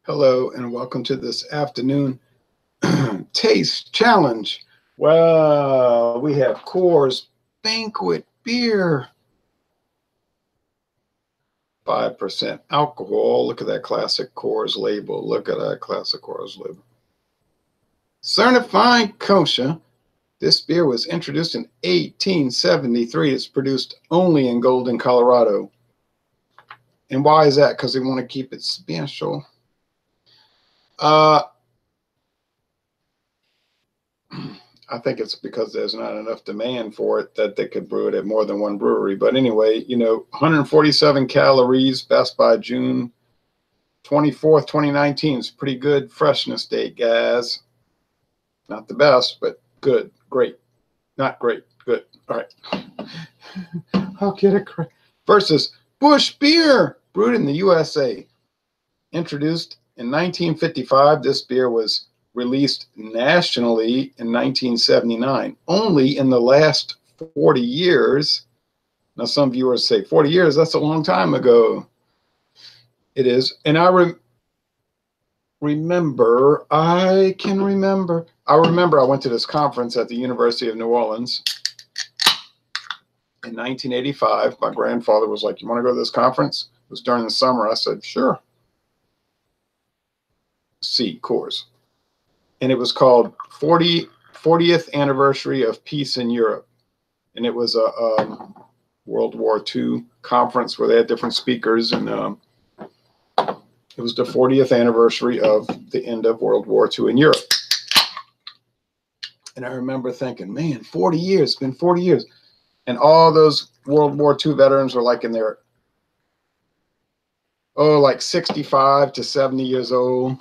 Hello and welcome to this afternoon taste challenge. Well, we have Coors Banquet beer, 5% alcohol. Look at that classic Coors label. Look at that classic Coors label. Certified Kosher. This beer was introduced in 1873. It's produced only in Golden, Colorado. And why is that? Because they want to keep it special. I think it's because there's not enough demand for it that they could brew it at more than one brewery. But anyway, 147 calories, best by June 24th, 2019. It's pretty good freshness date, guys. Not the best, but good, great. Not great, good. All right. I'll get it correct. Versus Busch Beer, brewed in the USA. Introduced in 1955, this beer was released nationally in 1979. Only in the last 40 years. Now, some viewers say 40 years, that's a long time ago. It is. And I remember I went to this conference at the University of New Orleans in 1985. My grandfather was like, "You want to go to this conference?" It was during the summer. I said, "Sure." Coors. And it was called 40th Anniversary of Peace in Europe. And it was a World War II conference where they had different speakers. And it was the 40th anniversary of the end of World War II in Europe. And I remember thinking, man, 40 years, it's been 40 years. And all those World War II veterans were like in their, like 65 to 70 years old.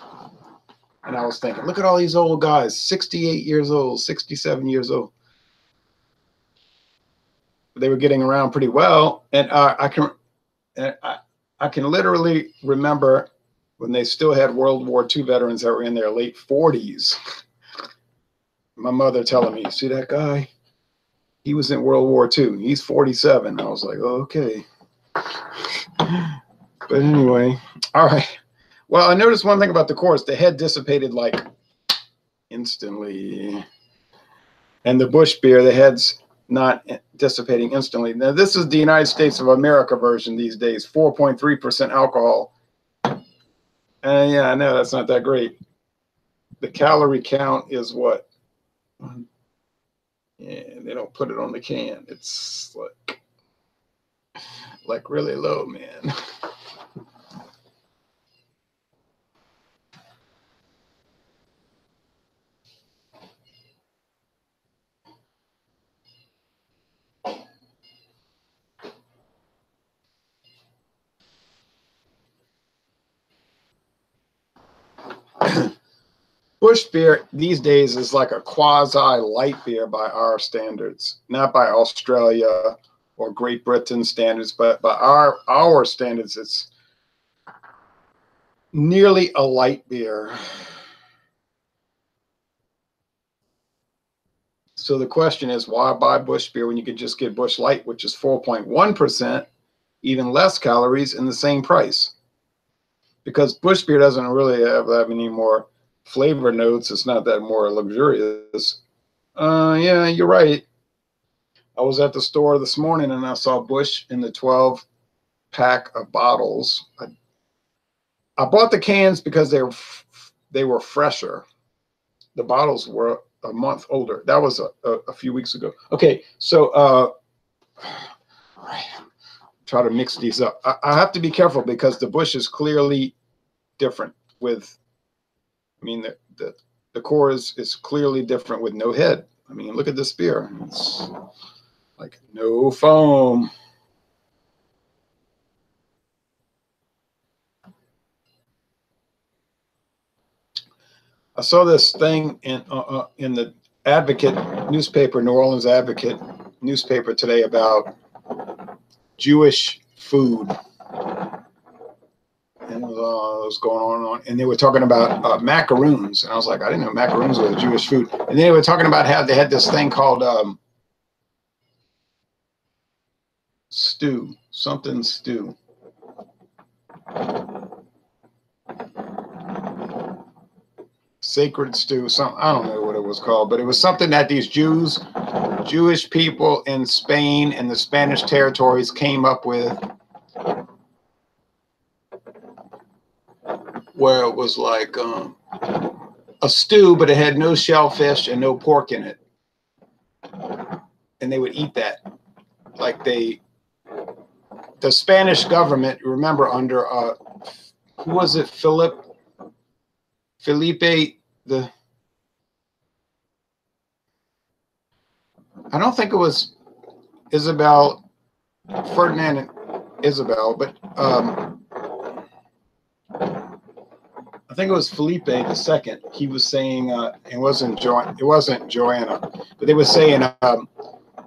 And I was thinking, look at all these old guys, 68 years old, 67 years old. They were getting around pretty well. And I can literally remember when they still had World War II veterans that were in their late 40s. My mother telling me, "See that guy? He was in World War II. He's 47. I was like, oh, okay. But anyway, all right. Well, I noticed one thing about the Coors. The head dissipated like instantly. And the Busch beer, the head's not dissipating instantly. Now, this is the United States of America version these days, 4.3% alcohol. Yeah, I know that's not that great. The calorie count is what? Yeah, they don't put it on the can. It's like really low, man. Busch beer these days is like a quasi light beer by our standards, not by Australia or Great Britain standards, but by our standards, it's nearly a light beer. So the question is, why buy Busch beer when you could just get Busch Light, which is 4.1%, even less calories, in the same price? Because Busch beer doesn't really have that many more flavor notes. It's not that more luxurious. Yeah, you're right. I was at the store this morning and I saw Busch in the 12-pack of bottles. I bought the cans because they were fresher. The bottles were a month older. That was a few weeks ago. Okay, so all right. Try to mix these up. I have to be careful because the Busch is clearly different with, I mean, the Coors is clearly different with no head. I mean, look at this beer. It's like no foam. I saw this thing in the Advocate newspaper, New Orleans Advocate newspaper today about Jewish food. And it was going on, and they were talking about macaroons, and I was like, I didn't know macaroons were Jewish food. And then they were talking about how they had this thing called something stew. sacred stew. Some, I don't know what it was called, but it was something that these Jewish people in Spain and the Spanish territories came up with, where it was like a stew, but it had no shellfish and no pork in it. And they would eat that. Like the Spanish government, remember, under who was it? Felipe the, I don't think it was Isabel, Ferdinand and Isabel, but I think it was Felipe II. He was saying it wasn't Joanna, but they were saying the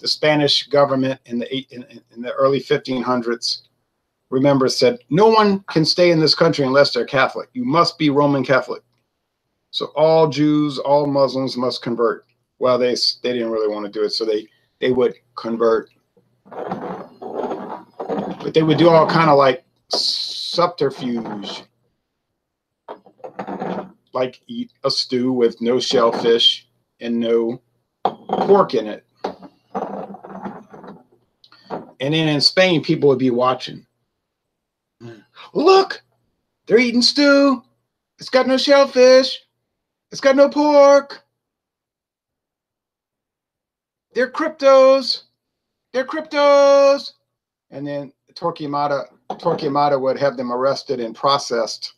Spanish government in the early 1500s, remember, said no one can stay in this country unless they're Catholic. You must be Roman Catholic. So all Jews, all Muslims must convert. Well, they didn't really want to do it, so they would convert, but they would do all kind of like subterfuge, like eat a stew with no shellfish and no pork in it. And then in Spain, people would be watching. Look, they're eating stew. It's got no shellfish. It's got no pork. They're cryptos. They're cryptos. And then Torquemada would have them arrested and processed,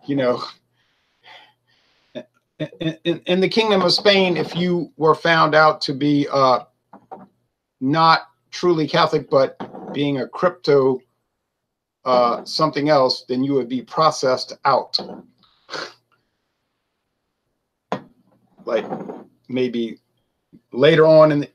you know. In the Kingdom of Spain, if you were found out to be not truly Catholic, but being a crypto something else, then you would be processed out. Like maybe later on in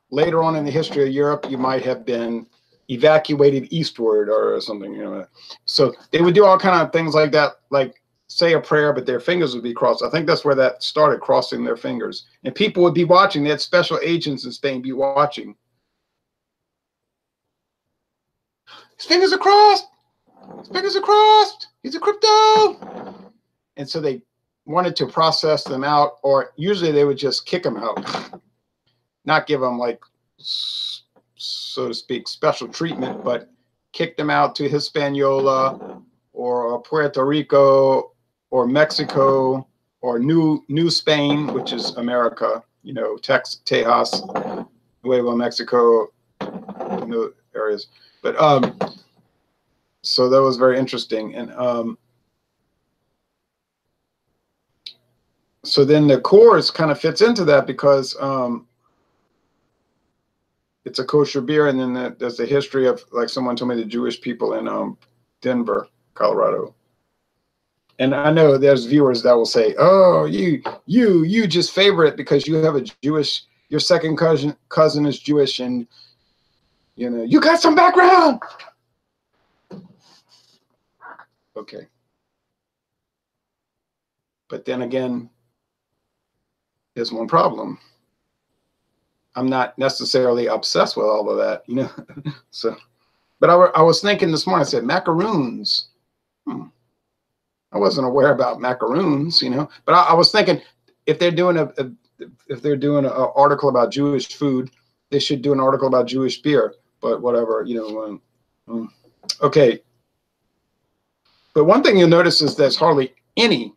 the history of Europe, you might have been evacuated eastward or something, you know. So they would do all kind of things like that, like say a prayer, but their fingers would be crossed. I think that's where that started, crossing their fingers. And people would be watching. They had special agents in Spain be watching. His fingers are crossed. His fingers are crossed. He's a crypto. And so they wanted to process them out, or usually they would just kick them out, not give them, like, so to speak, special treatment, but kick them out to Hispaniola or Puerto Rico or Mexico or New Spain, which is America, you know, Tejas, Nuevo Mexico, you know, areas. But so that was very interesting. And so then the Coors kind of fits into that because it's a kosher beer, and then there's the history of, like someone told me, the Jewish people in Denver, Colorado. And I know there's viewers that will say, "Oh, you just favor it because you have a Jewish, your second cousin is Jewish, and you know you got some background." Okay, but then again, there's one problem. I'm not necessarily obsessed with all of that, you know. So, but I was thinking this morning. I said macaroons. I wasn't aware about macaroons, you know. But I was thinking, if they're doing an article about Jewish food, they should do an article about Jewish beer. But whatever, you know. Okay. But one thing you'll notice is there's hardly any.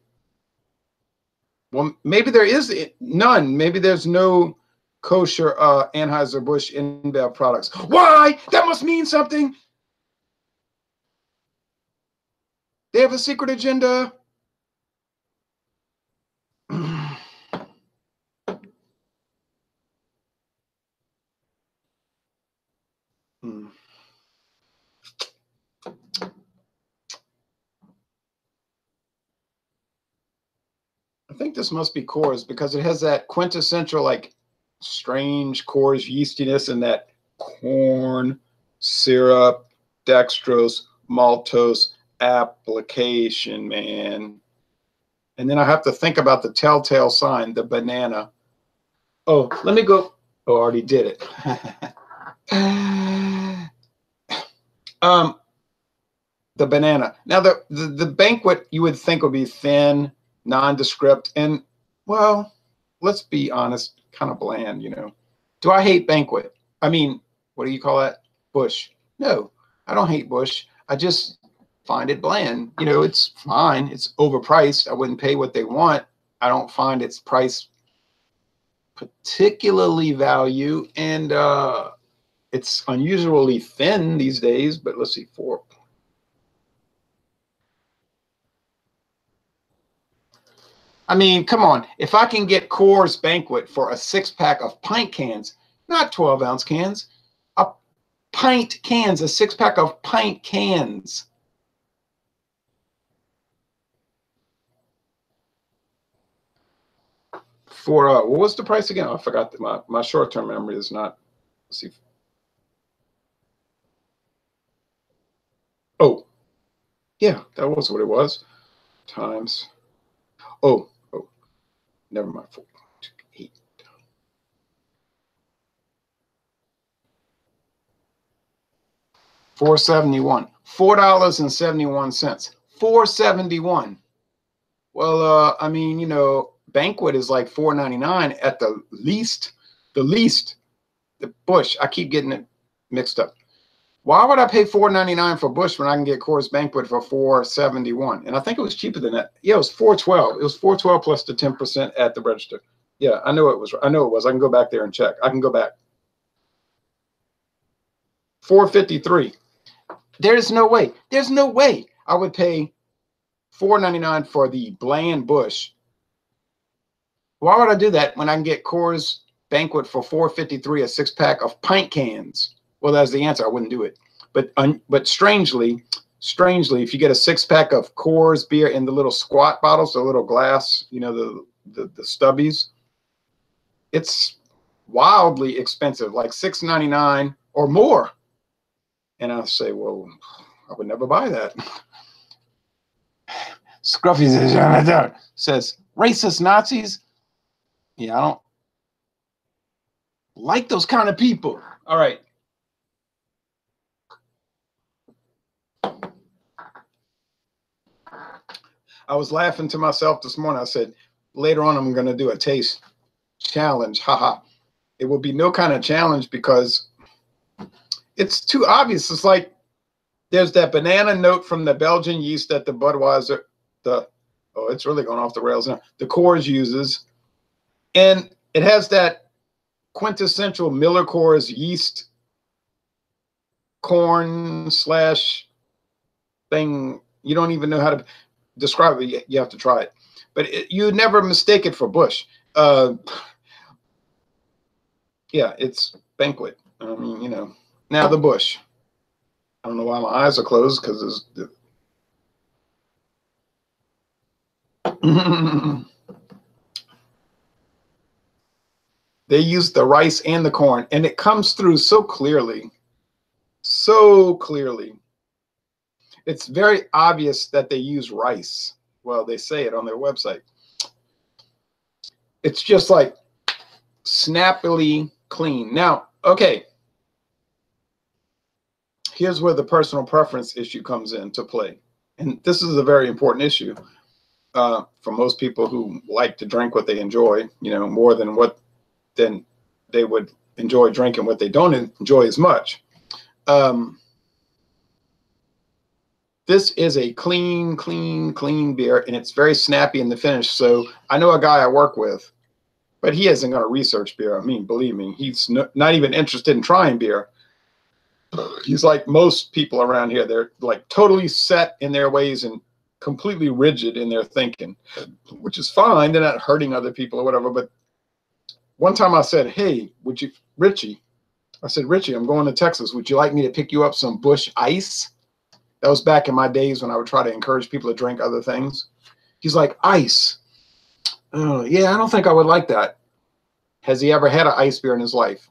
Well, maybe there is none. Maybe there's no kosher Anheuser-Busch InBev products. Why? That must mean something. They have a secret agenda. I think this must be Coors because it has that quintessential, like, strange Coors yeastiness and that corn syrup, dextrose, maltose application, man. And then I have to think about the telltale sign, the banana. Oh, let me go. Oh, I already did it. The banana. Now the banquet you would think would be thin nondescript, and, well, let's be honest, kind of bland, you know. Do I hate Banquet? I mean, what do you call that? Busch. No, I don't hate Busch. I just find it bland. You know, it's fine. It's overpriced. I wouldn't pay what they want. I don't find its price particularly value, and it's unusually thin these days. But let's see, 4. I mean, come on. If I can get Coors Banquet for a 6-pack of pint cans, not 12-ounce cans, a pint cans, a 6-pack of pint cans. For what was the price again? Oh, I forgot. My short-term memory is not. Let's see. Oh, yeah, that was what it was. Times. Oh, never mind. 4.8. $4.71. $4.71. $4.71. Well, I mean, you know, Banquet is like $4.99 at the least. The least. The Busch. I keep getting it mixed up. Why would I pay $4.99 for Busch when I can get Coors Banquet for $4.71? And I think it was cheaper than that. Yeah, it was $4.12. It was $4.12 plus the 10% at the register. Yeah, I know it was. I know it was. I can go back there and check. I can go back. $4.53. There's no way. There's no way I would pay $4.99 for the bland Busch. Why would I do that when I can get Coors Banquet for $4.53, a 6-pack of pint cans? Well, that's the answer. I wouldn't do it. But strangely, if you get a 6-pack of Coors beer in the little squat bottles, the little glass, you know, the stubbies, it's wildly expensive, like $6.99 or more. And I say, well, I would never buy that. Scruffy says, racist Nazis? Yeah, I don't like those kind of people. All right. I was laughing to myself this morning. I said, later on, I'm going to do a taste challenge. Haha. It will be no kind of challenge because it's too obvious. It's like there's that banana note from the Belgian yeast that the Budweiser, it's really going off the rails now. The Coors uses. And it has that quintessential Miller Coors yeast corn / thing. You don't even know how to describe it. You have to try it. But you never mistake it for Busch. Yeah, it's Banquet. I mean, you know. Now the Busch. I don't know why my eyes are closed because it's. They use the rice and the corn, and it comes through so clearly. So clearly. It's very obvious that they use rice. Well, they say it on their website. It's just like snappily clean. Now, okay. Here's where the personal preference issue comes into play. And this is a very important issue for most people who like to drink what they enjoy, you know, more than they would enjoy drinking what they don't enjoy as much. This is a clean beer, and it's very snappy in the finish. So I know a guy I work with, but he isn't going to research beer. I mean, believe me, he's not even interested in trying beer. He's like most people around here. They're like totally set in their ways and completely rigid in their thinking, which is fine. They're not hurting other people or whatever. But one time I said, hey, Richie, I'm going to Texas. Would you like me to pick you up some Busch Ice? That was back in my days when I would try to encourage people to drink other things. He's like, ice. Oh, yeah, I don't think I would like that. Has he ever had an ice beer in his life?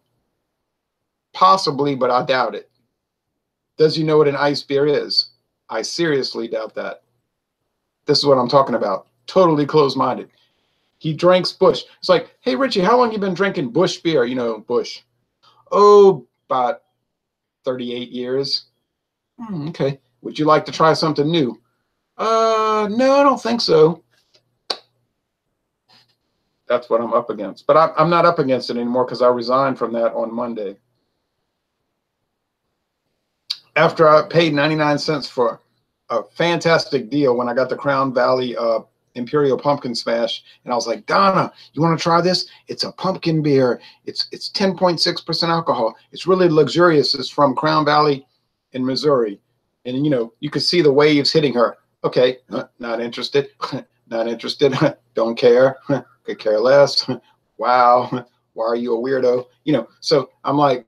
Possibly, but I doubt it. Does he know what an ice beer is? I seriously doubt that. This is what I'm talking about. Totally closed-minded. He drinks Busch. It's like, hey, Richie, how long you been drinking Busch beer? You know, Busch. Oh, about 38 years. Okay. Would you like to try something new? No, I don't think so. that's what I'm up against. But I'm not up against it anymore because I resigned from that on Monday. After I paid 99 cents for a fantastic deal when I got the Crown Valley Imperial Pumpkin Smash, and I was like, Donna, you want to try this? It's a pumpkin beer. It's 10.6% alcohol. It's really luxurious. It's from Crown Valley in Missouri. And, you know, you could see the waves hitting her. Okay, not interested. Not interested. Don't care. Could care less. Wow. Why are you a weirdo? You know, so I'm like,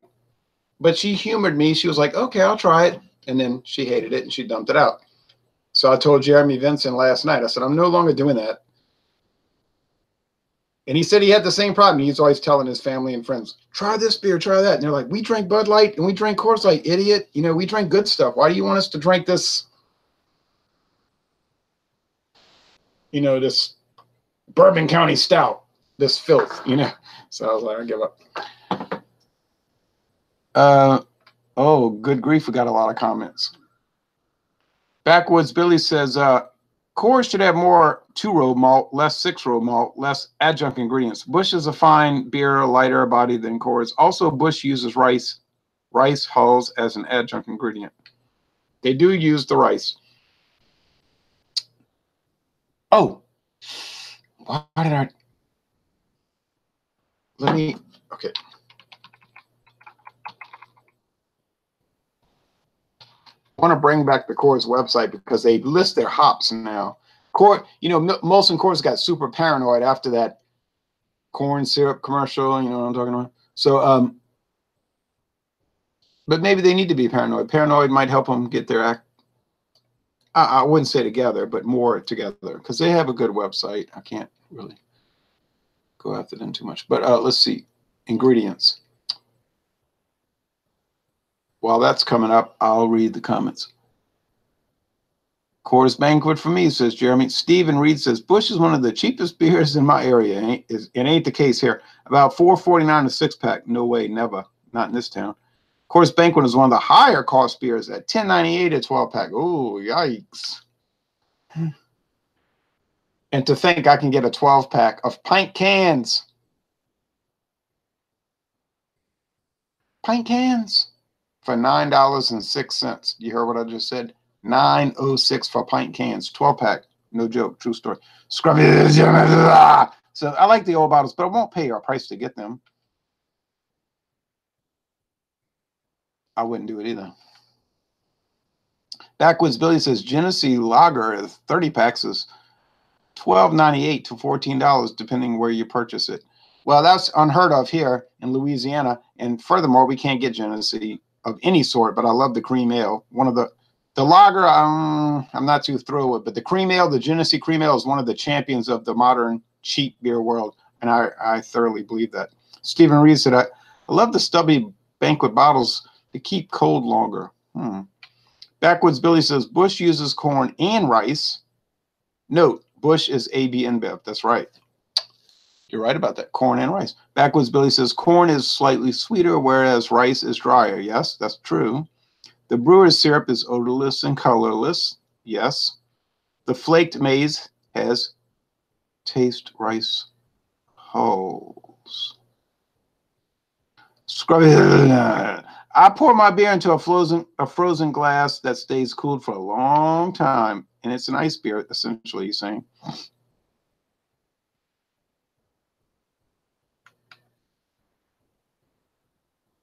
but she humored me. She was like, okay, I'll try it. And then she hated it and she dumped it out. So I told Jeremy Vincent last night, I said, I'm no longer doing that. And he said he had the same problem. He's always telling his family and friends, try this beer, try that. And they're like, we drink Bud Light and we drink Coors Light, idiot. You know, we drink good stuff. Why do you want us to drink this, you know, this Bourbon County Stout, this filth, you know? So I was like, I give up. Oh, good grief. We got a lot of comments. Backwoods Billy says, Coors should have more 2-row malt, less 6-row malt, less adjunct ingredients. Busch is a fine beer, lighter body than Coors. Also, Busch uses rice hulls as an adjunct ingredient. They do use the rice. Oh, why did I? Let me, okay. I want to bring back the Coors website because they list their hops now. You know, Molson Coors got super paranoid after that corn syrup commercial. You know what I'm talking about? So, but maybe they need to be paranoid. Paranoid might help them get their act. I wouldn't say together, but more together because they have a good website. I can't really go after them too much. But let's see. Ingredients. While that's coming up, I'll read the comments. Coors Banquet for me, says Jeremy. Stephen Reed says, Busch is one of the cheapest beers in my area. It ain't the case here. About $4.49 a 6-pack. No way, never. Not in this town. Coors Banquet is one of the higher cost beers at $10.98 a 12-pack. Oh, yikes. And to think I can get a 12-pack of pint cans. Pint cans for $9.06. You heard what I just said? $9.06 for pint cans, 12-pack. No joke, true story. Scruffy. So I like the old bottles, but I won't pay our price to get them. I wouldn't do it either. Backwoods Billy says Genesee Lager 30 packs is $12.98 to $14, depending where you purchase it. Well, that's unheard of here in Louisiana. And furthermore, we can't get Genesee of any sort, but I love the cream ale. One of the lager, I'm not too thrilled with, but the cream ale, the Genesee cream ale is one of the champions of the modern cheap beer world. And I thoroughly believe that. Stephen Reed said, I love the stubby Banquet bottles to keep cold longer. Backwoods Billy says, Busch uses corn and rice. Note, Busch is AB InBev. That's right. You're right about that. Corn and rice. Backwoods Billy says, corn is slightly sweeter, whereas rice is drier. Yes, that's true. The brewer's syrup is odorless and colorless. Yes. The flaked maize has taste rice hulls. I pour my beer into a frozen glass that stays cooled for a long time, and it's an ice beer, essentially, he's saying.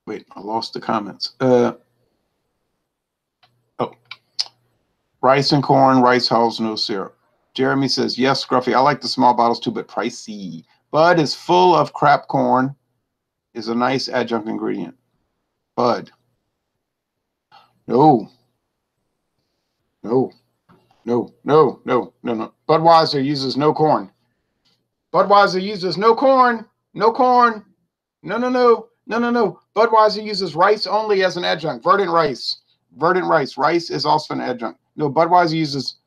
Wait, I lost the comments. Rice and corn, rice hulls, no syrup. Jeremy says, yes, Scruffy, I like the small bottles too, but pricey. Bud is full of crap corn, is a nice adjunct ingredient. Bud. No. Budweiser uses no corn. Budweiser uses no corn. No corn. No. Budweiser uses rice only as an adjunct. Verdant rice. Rice is also an adjunct. No, Budweiser uses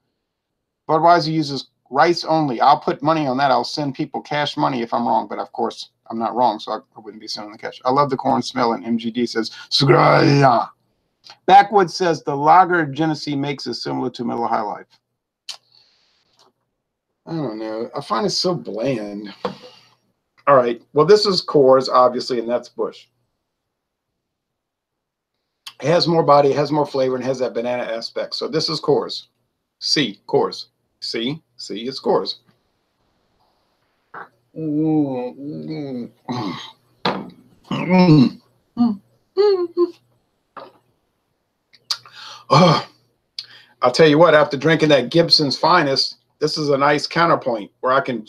rice only. I'll put money on that. I'll send people cash money if I'm wrong, but of course I'm not wrong, so I wouldn't be sending the cash. I love the corn smell, and MGD says, Backwoods says the lager Genesee makes is similar to Miller High Life. I don't know. I find it so bland. All right. Well, this is Coors, obviously, and that's Busch. It has more body, it has more flavor, and has that banana aspect. So this is Coors. C, Coors. C, it's Coors. Oh, I'll tell you what, after drinking that Gibson's Finest, this is a nice counterpoint where I can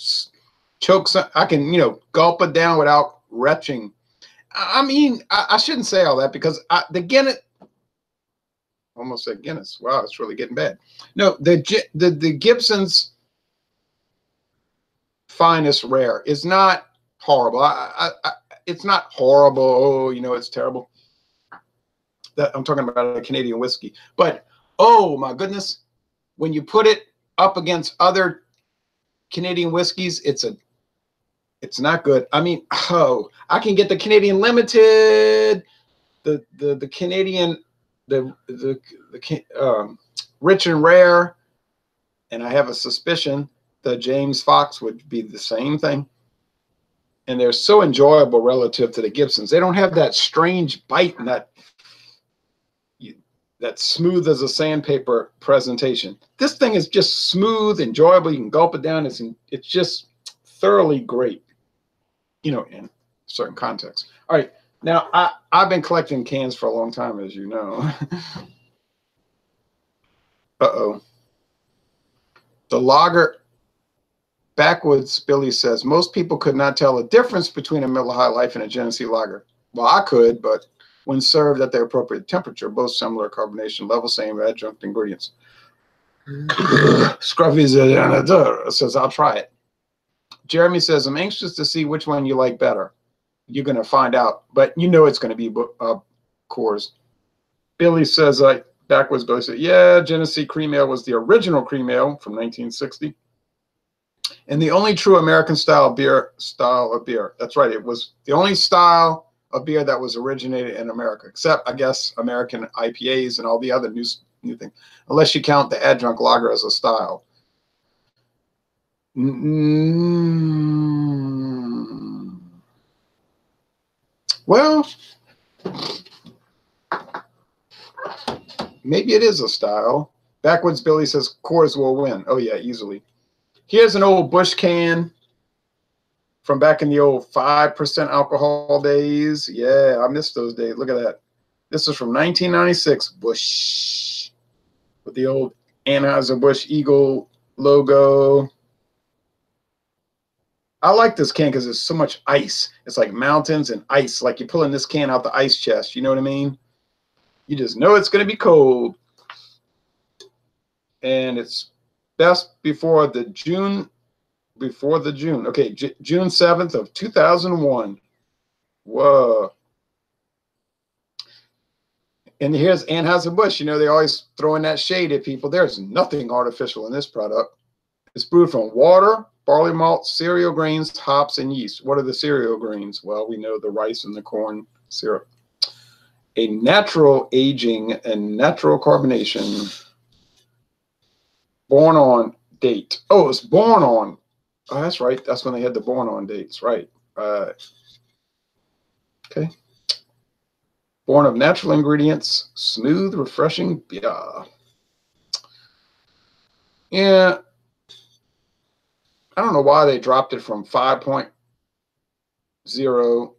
choke some, I can, gulp it down without retching. I mean, I shouldn't say all that because the Guinness, almost said Guinness. Wow, it's really getting bad. No, the Gibson's Finest Rare is not horrible. It's not horrible. Oh, it's terrible. I'm talking about a Canadian whiskey. But, oh, my goodness, when you put it up against other Canadian whiskeys, it's not good. I mean, I can get the Canadian Limited, the Canadian, the Rich and Rare, and I have a suspicion the James Fox would be the same thing. And they're so enjoyable relative to the Gibsons. They don't have that strange bite and that smooth as a sandpaper presentation. This thing is just smooth, enjoyable. You can gulp it down. It's just thoroughly great, in certain contexts. All right. Now, I've been collecting cans for a long time, as you know. Uh-oh. The lager, Backwoods Billy says, most people could not tell the difference between a Miller High Life and a Genesee lager. Well, I could, but when served at their appropriate temperature, both similar carbonation level, same adjunct ingredients. Scruffy says, I'll try it. Jeremy says, I'm anxious to see which one you like better. You're going to find out, but it's going to be Coors. Billy says, Backwards Billy said, yeah, Genesee Cream Ale was the original cream ale from 1960. And the only true American style of beer. That's right. It was the only style of beer that was originated in America, except, I guess, American IPAs and all the other new things, unless you count the adjunct lager as a style. Well, maybe it is a style. Backwoods Billy says Coors will win. Oh, yeah, easily. Here's an old Busch can from back in the old 5% alcohol days. Yeah, I missed those days. Look at that. This is from 1996, Busch, with the old Anheuser-Busch Eagle logo. I like this can because there's so much ice. It's like mountains and ice, like you're pulling this can out the ice chest. You know what I mean? You just know it's going to be cold. And it's best before the June. Okay, June 7th of 2001. Whoa. And here's Anheuser-Busch. They always throw in that shade at people. There's nothing artificial in this product. It's brewed from water, barley malt, cereal grains, hops, and yeast. What are the cereal grains? Well, we know the rice and the corn syrup. A natural aging and natural carbonation. Born on date. Oh, it's born on. Oh, that's right. That's when they had the born on dates. Right. Okay. Born of natural ingredients, smooth, refreshing. Yeah. I don't know why they dropped it from 5.0.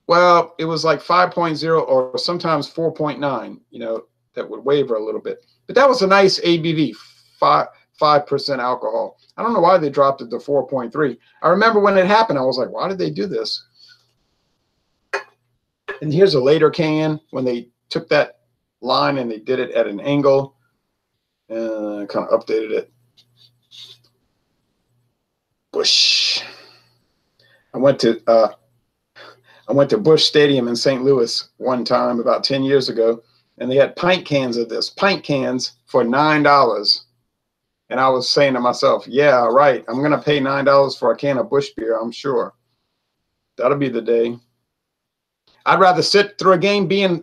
Well, it was like 5.0 or sometimes 4.9, that would waver a little bit. But that was a nice ABV, 5% alcohol. I don't know why they dropped it to 4.3. I remember when it happened, I was like, why did they do this? And here's a later can when they took that line and they did it at an angle and kind of updated it. Busch. I went to Busch Stadium in St. Louis one time about 10 years ago, and they had pint cans of this, pint cans for $9. And I was saying to myself, yeah, right, I'm going to pay $9 for a can of Busch beer, I'm sure. That'll be the day. I'd rather sit through a game being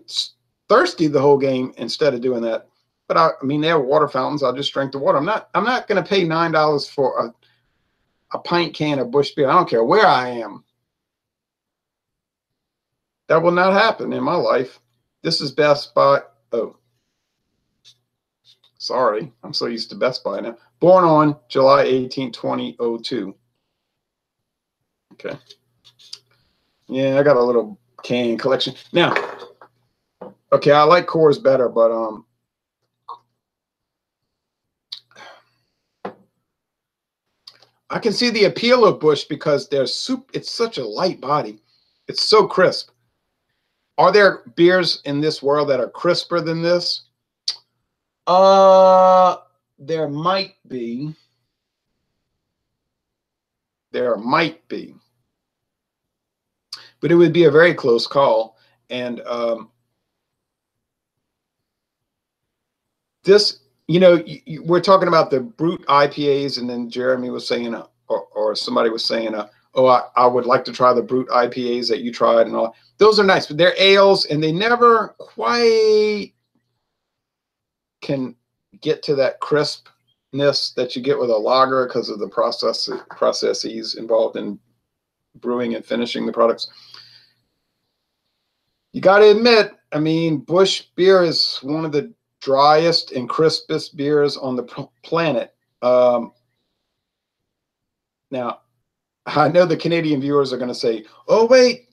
thirsty the whole game instead of doing that. But I mean, they have water fountains. I'll just drink the water. I'm not going to pay $9 for a pint can of Busch beer. I don't care where I am. That will not happen in my life. This is Best Buy. Oh, sorry. I'm so used to Best Buy now. Born on July 18, 2002. Okay. Yeah, I got a little can collection. Now, okay, I like Coors better, but I can see the appeal of Busch because it's such a light body. It's so crisp. Are there beers in this world that are crisper than this? There might be. There might be. But it would be a very close call. And this, you know, we're talking about the Brewed IPAs, and then Jeremy was saying, or somebody was saying, oh, I would like to try the Brewed IPAs that you tried and all. Those are nice, but they're ales, and they never quite can get to that crispness that you get with a lager because of the processes involved in brewing and finishing the products. You got to admit, I mean, Busch beer is one of the driest and crispest beers on the planet. Now, I know the Canadian viewers are going to say, oh, wait,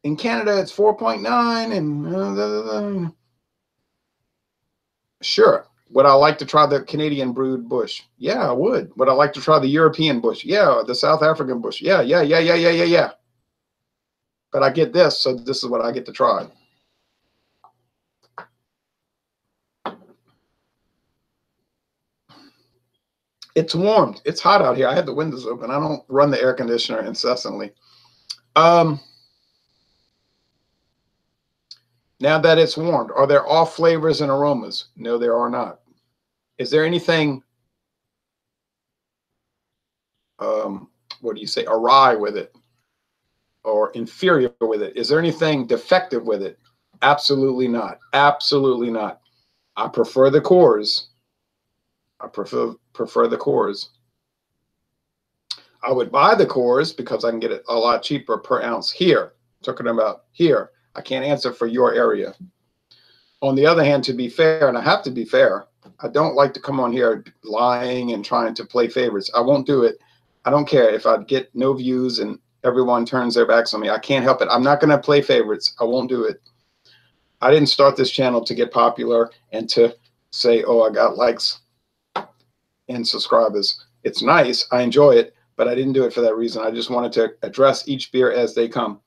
in Canada, it's 4.9 and sure. Would I like to try the Canadian brewed Busch? Yeah, I would. Would I like to try the European Busch? Yeah, the South African Busch. Yeah. But I get this, so this is what I get to try. It's warmed. It's hot out here. I had the windows open. I don't run the air conditioner incessantly. Now that it's warmed, are there off flavors and aromas? No, there are not. Is there anything, what do you say, awry with it or inferior with it? Is there anything defective with it? Absolutely not. Absolutely not. I prefer the Coors. I prefer the Coors. I would buy the Coors because I can get it a lot cheaper per ounce here. Talking about here. I can't answer for your area. On the other hand, to be fair, and I have to be fair, I don't like to come on here lying and trying to play favorites. I won't do it. I don't care if I get no views and everyone turns their backs on me. I can't help it. I'm not going to play favorites. I won't do it. I didn't start this channel to get popular and to say, oh, I got likes and subscribers. It's nice. I enjoy it, but I didn't do it for that reason. I just wanted to address each beer as they come.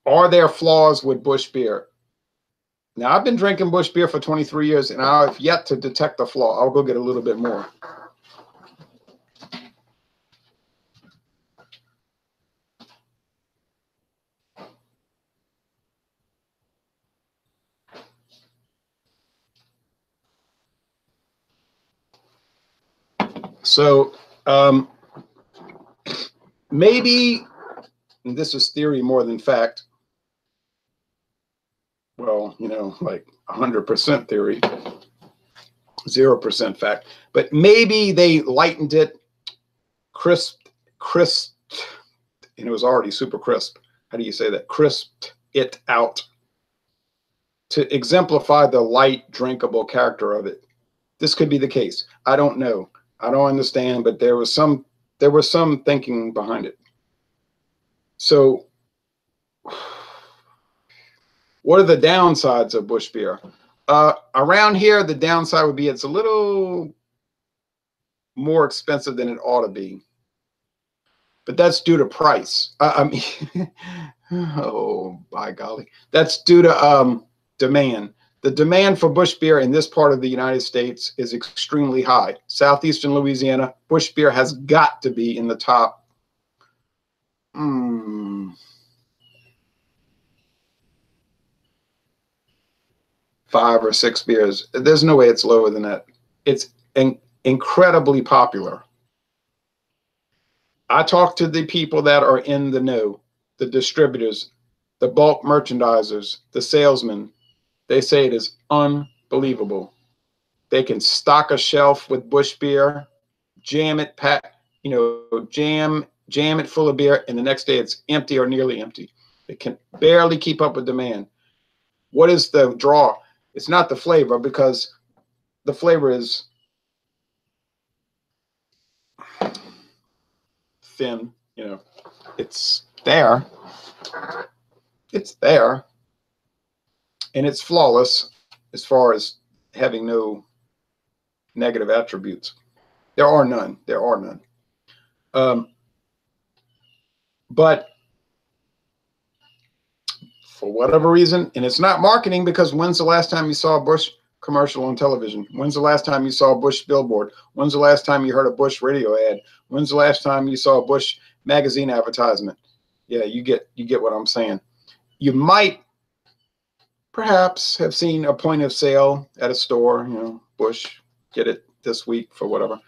Are there flaws with Busch beer? Now, I've been drinking Busch beer for 23 years, and I've yet to detect a flaw. I'll go get a little bit more. So maybe, and this is theory more than fact, well, you know, like 100% theory, 0% fact, but maybe they lightened it, crisped, and it was already super crisp. How do you say that? Crisped it out to exemplify the light, drinkable character of it. This could be the case. I don't know. I don't understand, but there was some thinking behind it. So what are the downsides of Busch beer? Around here, the downside would be it's a little more expensive than it ought to be. But that's due to price. I mean, oh, by golly. That's due to demand. The demand for Busch beer in this part of the United States is extremely high. Southeastern Louisiana, Busch beer has got to be in the top 5 or 6 beers. There's no way it's lower than that. It's incredibly popular. I talk to the people that are in the know, the distributors, the bulk merchandisers, the salesmen. They say it is unbelievable. They can stock a shelf with Busch beer, jam it, jam jam it full of beer, and the next day it's empty or nearly empty. It can barely keep up with demand. What is the draw? It's not the flavor, because the flavor is thin, you know. It's there. It's there. And it's flawless as far as having no negative attributes. There are none. There are none. But for whatever reason, and it's not marketing, because when's the last time you saw a Busch commercial on television? When's the last time you saw a Busch billboard? When's the last time you heard a Busch radio ad? When's the last time you saw a Busch magazine advertisement? Yeah, you get what I'm saying. You might perhaps have seen a point of sale at a store, you know, Busch, get it this week for whatever.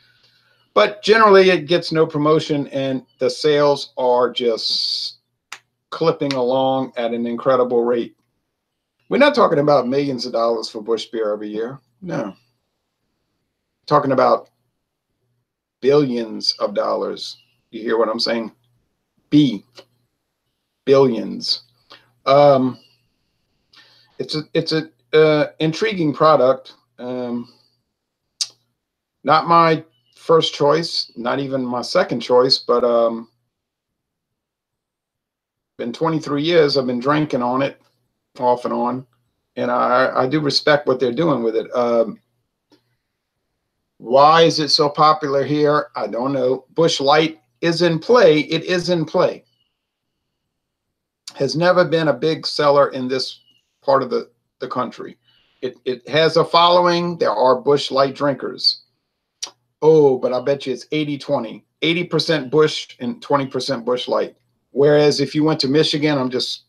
But generally it gets no promotion, and the sales are just clipping along at an incredible rate. We're not talking about millions of dollars for Busch beer every year. No. Talking about billions of dollars. You hear what I'm saying? Billions. It's a intriguing product. Not my first choice, not even my second choice, but been 23 years I've been drinking on it off and on, and I do respect what they're doing with it. Why is it so popular here? I don't know. Busch Light is in play. It is in play. Has never been a big seller in this part of the country. It has a following. There are Busch Light drinkers. Oh, but I bet you it's 80-20. 80% Busch and 20% Busch Light. Whereas if you went to Michigan, I'm just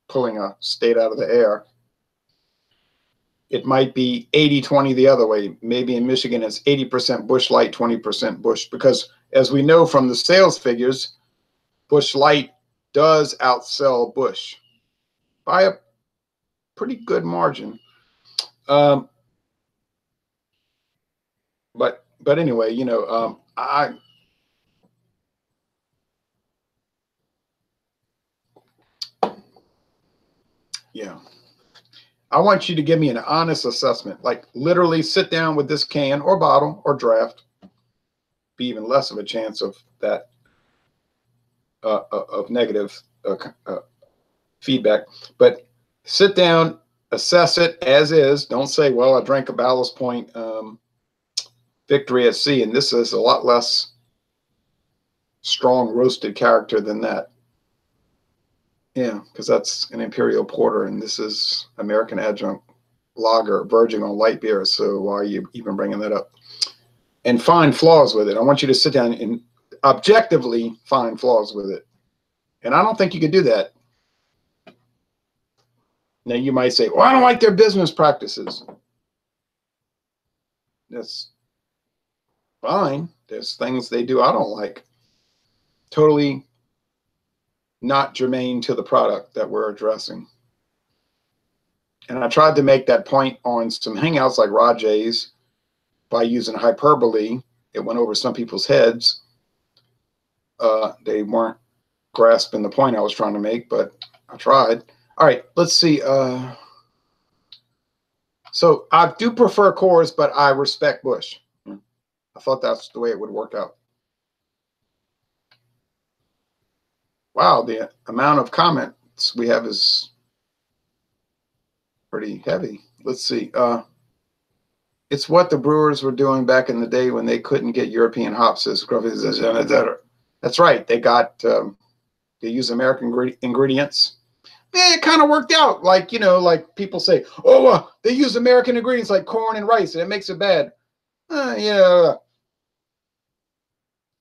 pulling a state out of the air, it might be 80-20 the other way. Maybe in Michigan it's 80% Busch Light, 20% Busch, because as we know from the sales figures, Busch Light does outsell Busch by a pretty good margin. But anyway, you know, yeah. I want you to give me an honest assessment, like literally sit down with this can or bottle or draft, be even less of a chance of that, of negative feedback, but sit down, assess it as is. Don't say, well, I drank a Ballast Point Victory at Sea, and this is a lot less strong roasted character than that. Yeah, because that's an Imperial Porter, and this is American Adjunct Lager, verging on light beer. So why are you even bringing that up? And find flaws with it. I want you to sit down and objectively find flaws with it. And I don't think you could do that. Now you might say, well, I don't like their business practices. That's fine. There's things they do I don't like. Totally not germane to the product that we're addressing. And I tried to make that point on some hangouts like Rajay's by using hyperbole. It went over some people's heads. They weren't grasping the point I was trying to make, but I tried. All right, let's see. So I do prefer Coors, but I respect Busch. I thought that's the way it would work out. Wow, the amount of comments we have is pretty heavy. Let's see. It's what the brewers were doing back in the day when they couldn't get European hops. That's right. They got they use American ingredients. Man, it kind of worked out. Like, you know, like people say, oh, they use American ingredients like corn and rice, and it makes it bad. Yeah,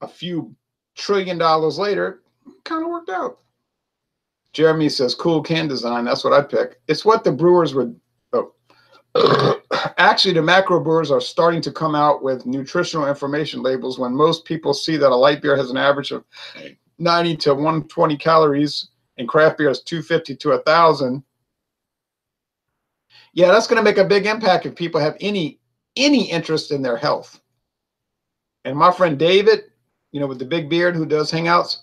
a few $1 trillion later, kind of worked out. Jeremy says, cool can design. That's what I'd pick. It's what the brewers would. Oh. Actually, the macro brewers are starting to come out with nutritional information labels when most people see that a light beer has an average of 90 to 120 calories and craft beer is 250 to 1,000. Yeah, that's going to make a big impact if people have any interest in their health. And my friend David, you know, with the big beard who does hangouts,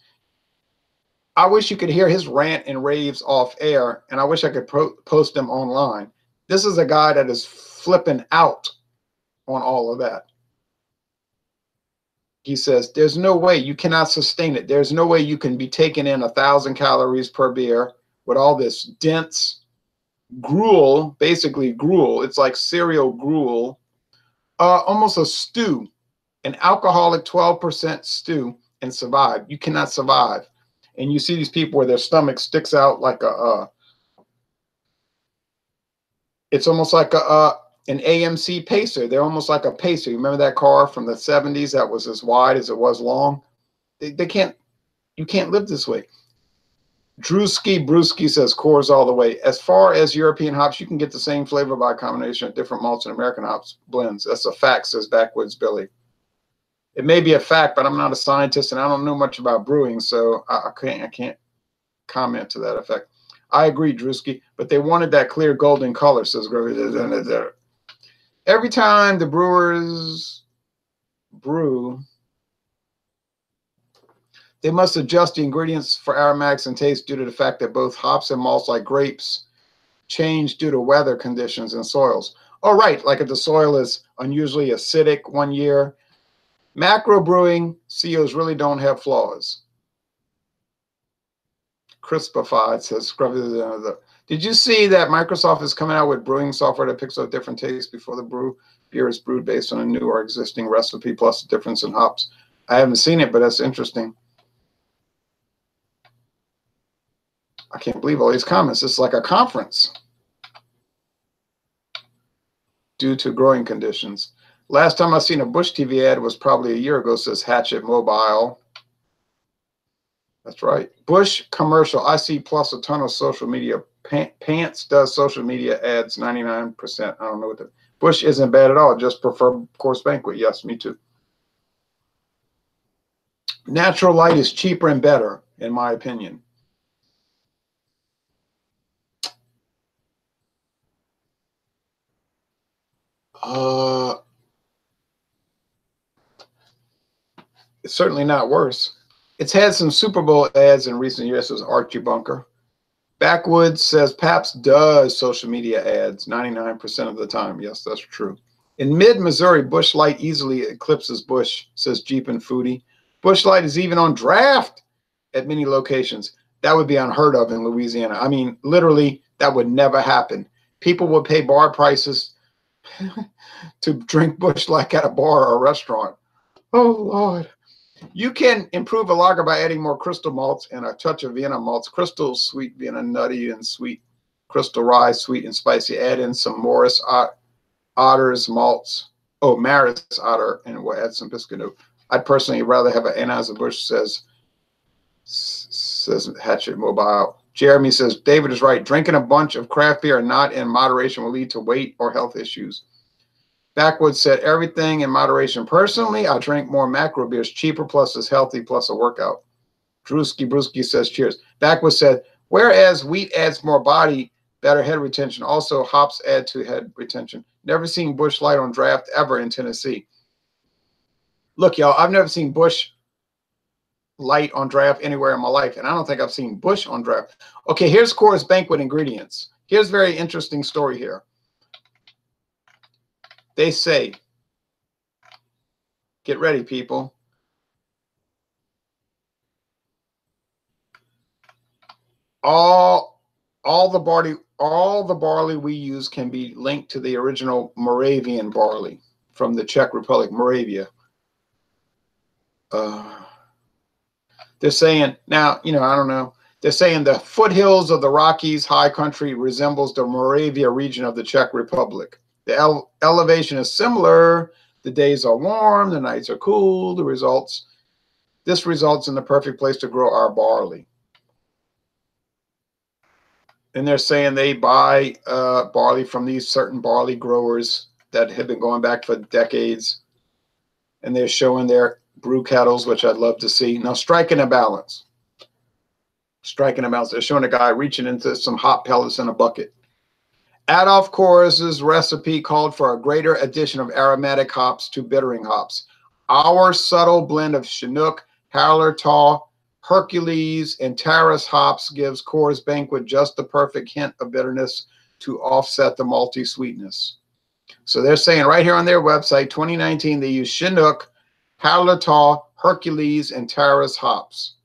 I wish you could hear his rant and raves off air, and I wish I could post them online. This is a guy that is flipping out on all of that. He says, there's no way you cannot sustain it. There's no way you can be taking in 1,000 calories per beer with all this dense gruel, basically gruel. It's like cereal gruel, almost a stew, an alcoholic 12% stew, and survive. You cannot survive. And you see these people where their stomach sticks out like it's almost like an AMC Pacer. They're almost like a Pacer. You remember that car from the 70s that was as wide as it was long? They can't, you can't live this way. Drewski Brewski says Coors all the way. As far as European hops, you can get the same flavor by a combination of different malts and American hops blends. That's a fact, says Backwoods Billy. It may be a fact, but I'm not a scientist and I don't know much about brewing, so I can't comment to that effect. I agree, Drewski, but they wanted that clear golden color, says Grover. Every time the brewers brew, they must adjust the ingredients for aromatics and taste due to the fact that both hops and malts, like grapes, change due to weather conditions and soils. Oh, right, like if the soil is unusually acidic one year. Macro brewing CEOs really don't have flaws. Crispified says, did you see that Microsoft is coming out with brewing software that picks up different tastes before the beer is brewed based on a new or existing recipe plus the difference in hops? I haven't seen it, but that's interesting. I can't believe all these comments. It's like a conference due to growing conditions. Last time I seen a Bush TV ad was probably a year ago, says Hatchet Mobile. That's right. Bush commercial. I see plus a ton of social media. Pants does social media ads 99%. I don't know what the Bush isn't bad at all. Just prefer Coors Banquet. Yes, me too. Natural light is cheaper and better, in my opinion. It's certainly not worse. It's had some Super Bowl ads in recent years, says Archie Bunker. Backwoods says Pabst does social media ads 99% of the time. Yes, that's true. In mid-Missouri, Busch Light easily eclipses Busch, says Jeep and Foodie. Busch Light is even on draft at many locations. That would be unheard of in Louisiana. I mean, literally, that would never happen. People would pay bar prices to drink Busch Light at a bar or a restaurant. Oh, Lord. You can improve a lager by adding more crystal malts and a touch of Vienna malts. Crystal sweet, Vienna nutty and sweet. Crystal rye, sweet and spicy. Add in some Morris Otter's malts. Oh, Maris Otter, and we'll add some Piscador. I'd personally rather have an Anheuser-Busch, says Hatchet Mobile. Jeremy says, David is right. Drinking a bunch of craft beer not in moderation will lead to weight or health issues. Backwoods said, everything in moderation. Personally, I drink more macro beers. Cheaper plus is healthy plus a workout. Drewski Brewski says, cheers. Backwoods said, whereas wheat adds more body, better head retention. Also, hops add to head retention. Never seen Busch Light on draft ever in Tennessee. Look, y'all, I've never seen Busch Light on draft anywhere in my life, and I don't think I've seen Busch on draft. Okay, here's Coors Banquet ingredients. Here's a very interesting story here. They say, get ready, people. All the barley we use can be linked to the original Moravian barley from the Czech Republic, Moravia. They're saying now, I don't know. They're saying the foothills of the Rockies high country resembles the Moravia region of the Czech Republic. The elevation is similar. The days are warm. The nights are cool. This results in the perfect place to grow our barley. And they're saying they buy barley from these certain barley growers that have been going back for decades. And they're showing their brew kettles, which I'd love to see. Now, striking a balance. Striking a balance. They're showing a guy reaching into some hop pellets in a bucket. Adolf Coors' recipe called for a greater addition of aromatic hops to bittering hops. Our subtle blend of Chinook, Hallertau, Hercules and Terrace hops gives Coors Banquet just the perfect hint of bitterness to offset the malty sweetness. So they're saying right here on their website, 2019, they use Chinook, Hallertau, Hercules, and Terrace hops.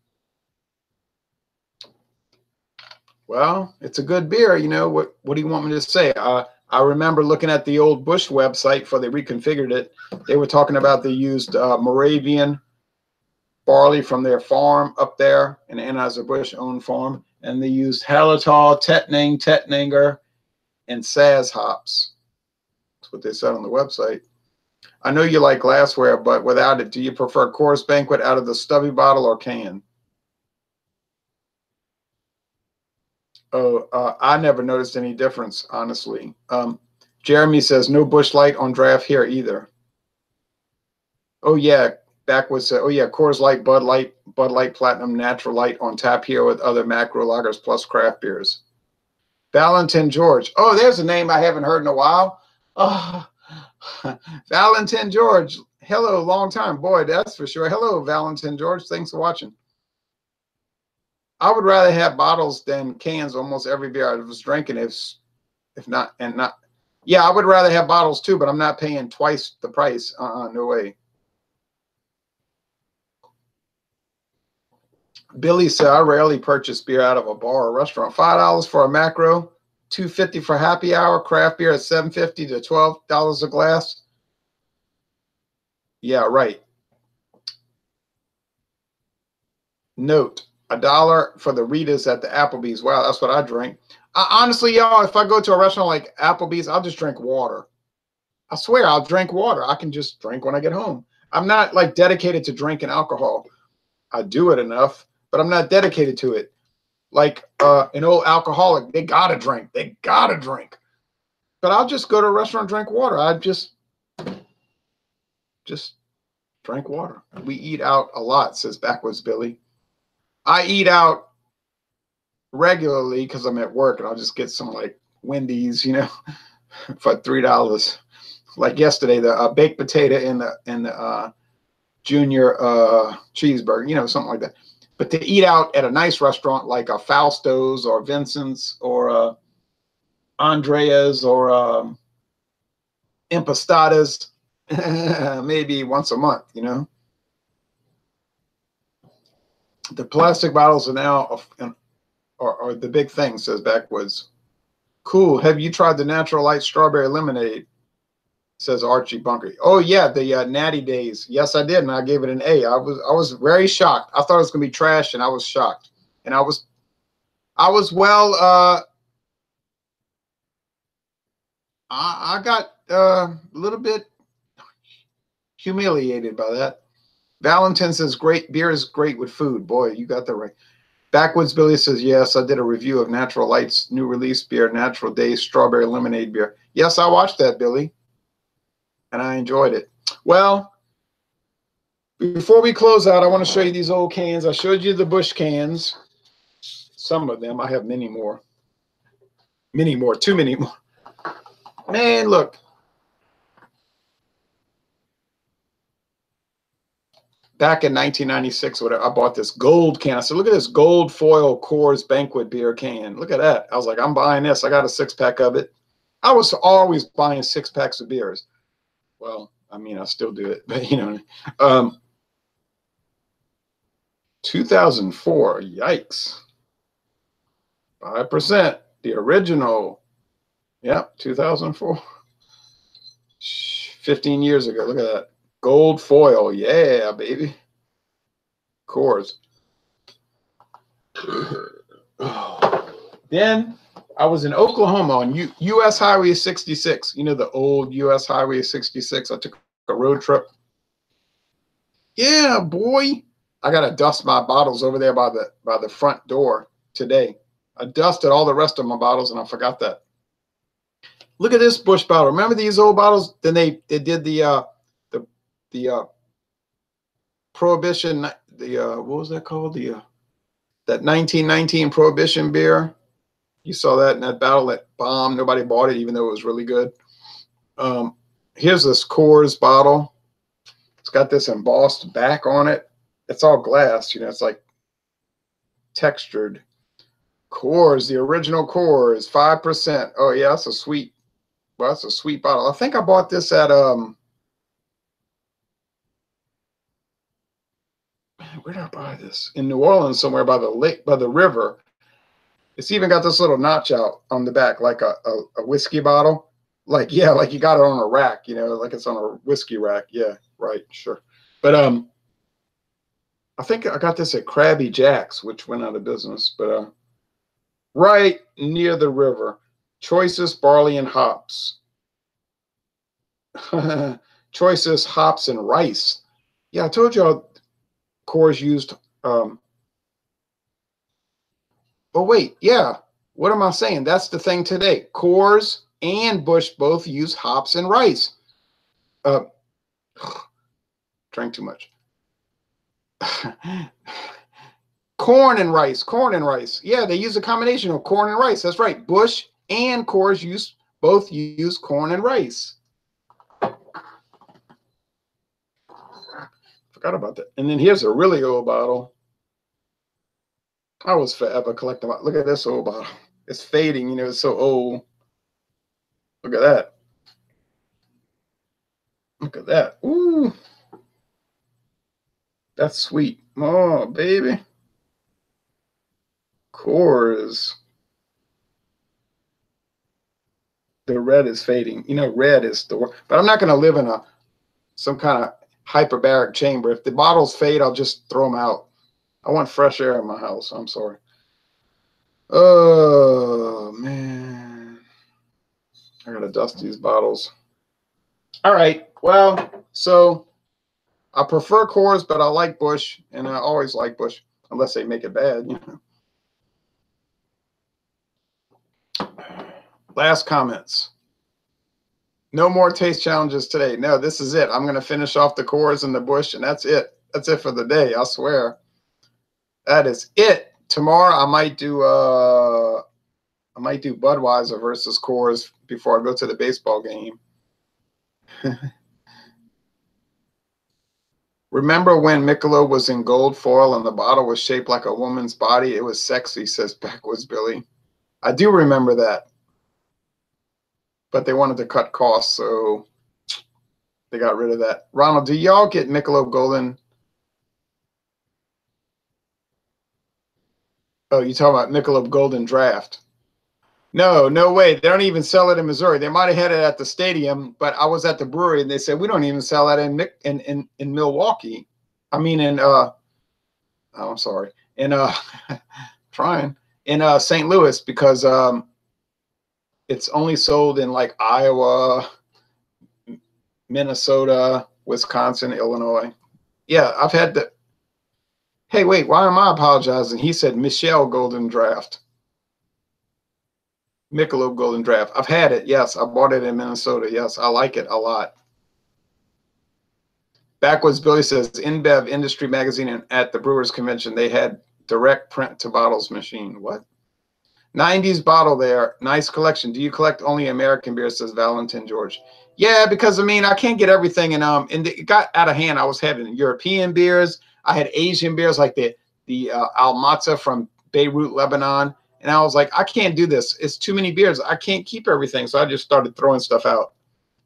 Well, it's a good beer. You know, what do you want me to say? I remember looking at the old Busch website before they reconfigured it. They were talking about they used Moravian barley from their farm up there, an Anheuser-Busch owned farm, and they used Hallertau, Tettnanger, and Saz hops. That's what they said on the website. I know you like glassware, but without it, do you prefer Coors Banquet out of the stubby bottle or can? Oh, I never noticed any difference, honestly. Jeremy says no Busch Light on draft here either. Oh yeah, Backwoods said, oh yeah, Coors Light, Bud Light Platinum, Natural Light on tap here with other macro lagers plus craft beers. Valentin George. Oh, there's a name I haven't heard in a while. Oh, Valentin George. Hello, long time. Boy, that's for sure. Hello, Valentin George. Thanks for watching. I would rather have bottles than cans almost every beer I was drinking. If not, and not. Yeah, I would rather have bottles too, but I'm not paying twice the price. No way. Billy said, I rarely purchase beer out of a bar or restaurant. $5 for a macro, $2.50 for happy hour, craft beer at $7.50 to $12 a glass. Yeah, right. Note, $1 for the Ritas at the Applebee's. Wow, that's what I drink. Honestly, y'all, if I go to a restaurant like Applebee's, I'll just drink water. I swear, I'll drink water. I can just drink when I get home. I'm not like dedicated to drinking alcohol. I do it enough, but I'm not dedicated to it. Like an old alcoholic, they gotta drink. They gotta drink. But I'll just go to a restaurant and drink water. I just drink water. We eat out a lot, says Backwoods Billy. I eat out regularly because I'm at work, and I'll just get some like Wendy's, you know, for $3. Like yesterday, the baked potato and the junior cheeseburger, you know, something like that. But to eat out at a nice restaurant like a Fausto's or Vincent's or Andrea's or Impastada's, maybe once a month, you know. The plastic bottles are now are the big thing, says Backwoods. Cool. Have you tried the Natural Light Strawberry Lemonade? Says Archie Bunker. Oh yeah, the Natty Days. Yes, I did, and I gave it an A. I was very shocked. I thought it was gonna be trash, and I was shocked. And I was well. I got a little bit humiliated by that. Valentin says great beer is great with food. Boy, you got that right. Backwoods Billy says yes. I did a review of Natural Light's new release beer, Natural Days Strawberry Lemonade beer. Yes, I watched that, Billy. And I enjoyed it. Well, before we close out, I want to show you these old cans. I showed you the Busch cans. Some of them. I have many more. Many more. Too many more. Man, look. Back in 1996, I bought this gold can. I said, look at this gold foil Coors Banquet beer can. Look at that. I was like, I'm buying this. I got a 6-pack of it. I was always buying 6-packs of beers. Well, I mean, I still do it, but you know, 2004, yikes, 5%, the original, yep, 2004, 15 years ago, look at that, gold foil, yeah, baby, Coors. Then I was in Oklahoma on U.S. Highway 66. You know, the old U.S. Highway 66. I took a road trip. Yeah, boy. I got to dust my bottles over there by the front door today. I dusted all the rest of my bottles, and I forgot that. Look at this Busch bottle. Remember these old bottles? Then they did the Prohibition, what was that called? That 1919 Prohibition beer. You saw that in that battle, that bomb. Nobody bought it, even though it was really good. Here's this Coors bottle. It's got this embossed back on it. It's all glass, you know. It's like textured. Coors, the original Coors, 5%. Oh yeah, that's a sweet. Well, that's a sweet bottle. I think I bought this at where did I buy this? In New Orleans, somewhere by the lake, by the river. It's even got this little notch out on the back, like a whiskey bottle. Like, yeah, like you got it on a rack, you know, like it's on a whiskey rack. Yeah, right, sure. But I think I got this at Krabby Jack's, which went out of business. But right near the river, choicest barley and hops. Choicest hops and rice. Yeah, I told y'all Coors used. Oh wait, yeah. What am I saying? That's the thing today. Coors and Busch both use hops and rice. Uh, drank too much. Corn and rice. Corn and rice. Yeah, they use a combination of corn and rice. That's right. Busch and Coors both use corn and rice. Forgot about that. And then here's a really old bottle. I was forever collecting. Look at this old bottle. It's fading. You know, it's so old. Look at that. Look at that. Ooh. That's sweet. Oh, baby. Coors. The red is fading. You know, red is the word. But I'm not going to live in some kind of hyperbaric chamber. If the bottles fade, I'll just throw them out. I want fresh air in my house. I'm sorry. Oh, man. I got to dust these bottles. All right. Well, so I prefer Coors, but I like Busch, and I always like Busch, unless they make it bad. You know. Last comments. No more taste challenges today. No, this is it. I'm going to finish off the Coors and the Busch, and that's it. That's it for the day. I swear. That is it. Tomorrow I might do Budweiser versus Coors before I go to the baseball game. Remember when Michelob was in gold foil and the bottle was shaped like a woman's body? It was sexy, says Backwoods Billy. I do remember that. But they wanted to cut costs, so they got rid of that. Ronald, do y'all get Michelob Golden? Oh, you talking about Michelob Golden Draft? No, no way. They don't even sell it in Missouri. They might have had it at the stadium, but I was at the brewery and they said we don't even sell that in Milwaukee. I mean I'm sorry. In trying in St. Louis because it's only sold in like Iowa, Minnesota, Wisconsin, Illinois. Yeah, I've had the. Hey, wait, why am I apologizing? He said Michelle Golden Draft. Michelob Golden Draft. I've had it. Yes, I bought it in Minnesota. Yes, I like it a lot. Backwoods Billy says InBev Industry Magazine at the Brewers Convention, they had direct print to bottles machine. What? 90s bottle there. Nice collection. Do you collect only American beer, says Valentin George? Yeah, because I mean, I can't get everything. And it got out of hand. I was having European beers. I had Asian beers like the Almata from Beirut, Lebanon. And I was like, I can't do this. It's too many beers. I can't keep everything. So I just started throwing stuff out.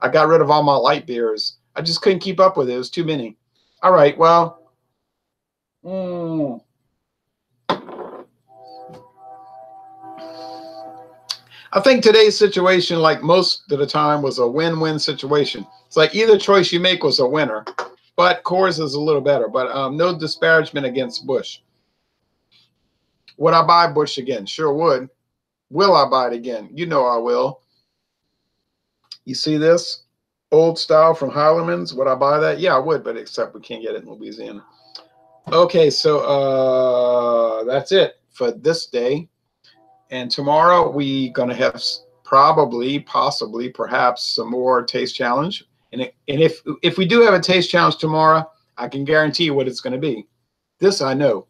I got rid of all my light beers. I just couldn't keep up with it. It was too many. All right, well. I think today's situation, like most of the time, was a win-win situation. It's like either choice you make was a winner, but Coors is a little better. But no disparagement against Busch. Would I buy Busch again? Sure would. Will I buy it again? You know I will. You see this? Old style from Heilerman's. Would I buy that? Yeah, I would, but except we can't get it in Louisiana. Okay, so that's it for this day. And tomorrow we gonna have probably, possibly, perhaps some more taste challenge. And if we do have a taste challenge tomorrow, I can guarantee you what it's going to be. This I know.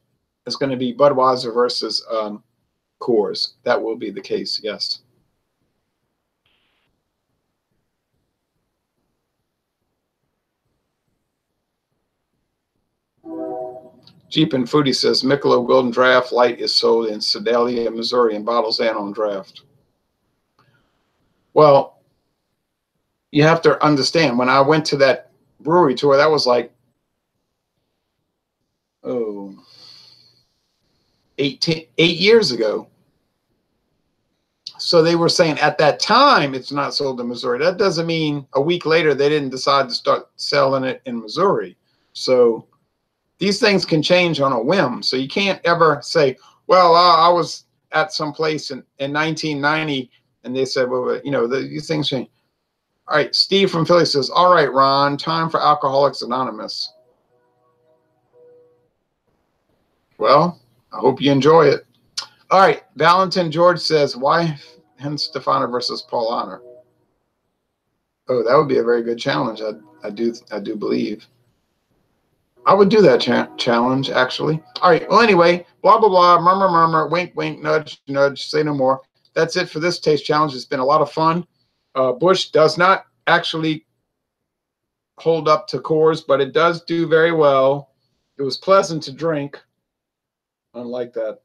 It's going to be Budweiser versus Coors. That will be the case. Yes. Jeep and Foodie says Michelob Golden Draft Light is sold in Sedalia, Missouri in bottles and on draft. Well, you have to understand, when I went to that brewery tour, that was like, 8 years ago. So they were saying at that time it's not sold in Missouri. That doesn't mean a week later they didn't decide to start selling it in Missouri. So these things can change on a whim. So you can't ever say, well, I was at some place in 1990 and they said, well, you know, these things change. All right, Steve from Philly says, all right, Ron, time for Alcoholics Anonymous. Well, I hope you enjoy it. All right, Valentin George says, why Stefano versus Paul Honor? Oh, that would be a very good challenge. I do believe. I would do that challenge, actually. All right, well, anyway, blah, blah, blah, murmur, murmur, wink, wink, nudge, nudge, say no more. That's it for this taste challenge. It's been a lot of fun. Busch does not actually hold up to Coors, but it does do very well. It was pleasant to drink, unlike that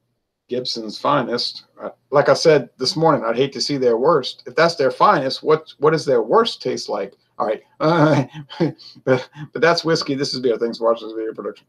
Gibson's Finest. Like I said this morning, I'd hate to see their worst. If that's their finest, what does their worst taste like? All right. But that's whiskey. This is beer. Thanks for watching this video production.